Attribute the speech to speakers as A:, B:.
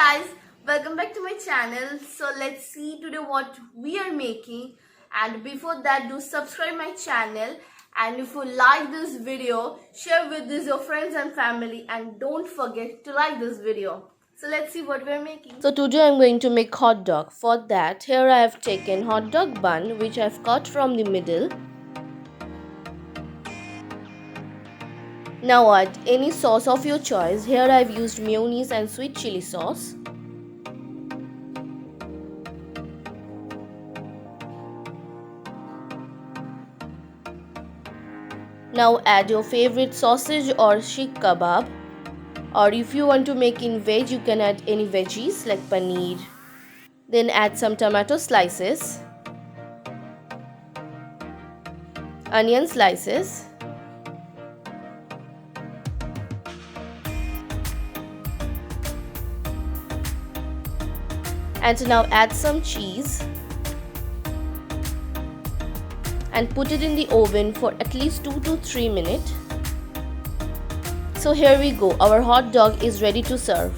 A: guys, welcome back to my channel. So let's see today what we are making, and before that do subscribe my channel, and if you like this video share with this your friends and family, and don't forget to like this video. So let's see what we're making. So today I'm going to make hot dog. For that, here I have taken hot dog bun which I've cut from the middle. Now add any sauce of your choice. Here I have used mayonnaise and sweet chili sauce. Now add your favorite sausage or Sheek Kebab, or if you want to make in veg you can add any veggies like paneer. Then add some tomato slices, onion slices, and now add some cheese and put it in the oven for at least 2 to 3 minutes. So here we go, our hot dog is ready to serve.